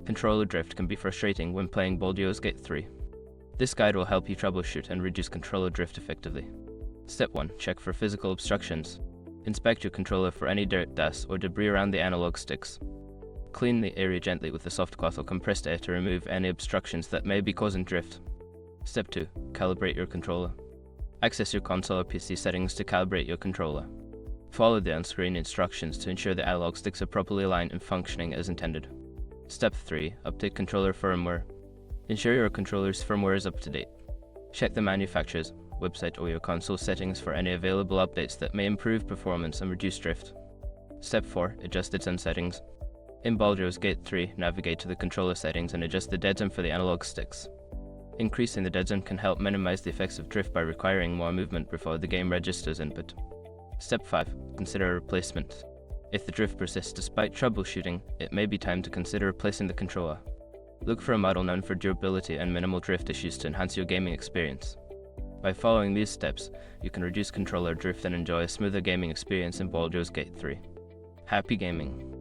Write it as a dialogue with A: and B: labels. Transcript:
A: Controller drift can be frustrating when playing Baldur's Gate 3. This guide will help you troubleshoot and reduce controller drift effectively. Step 1. Check for physical obstructions. Inspect your controller for any dirt, dust, or debris around the analog sticks. Clean the area gently with a soft cloth or compressed air to remove any obstructions that may be causing drift. Step 2. Calibrate your controller. Access your console or PC settings to calibrate your controller. Follow the on-screen instructions to ensure the analog sticks are properly aligned and functioning as intended. Step 3. Update controller firmware. Ensure your controller's firmware is up to date. Check the manufacturer's website or your console settings for any available updates that may improve performance and reduce drift. Step 4. Adjust dead zone settings. In Baldur's Gate 3, navigate to the controller settings and adjust the dead zone for the analog sticks. Increasing the dead zone can help minimize the effects of drift by requiring more movement before the game registers input. Step 5. Consider a replacement. If the drift persists despite troubleshooting, it may be time to consider replacing the controller. Look for a model known for durability and minimal drift issues to enhance your gaming experience. By following these steps, you can reduce controller drift and enjoy a smoother gaming experience in Baldur's Gate 3. Happy gaming!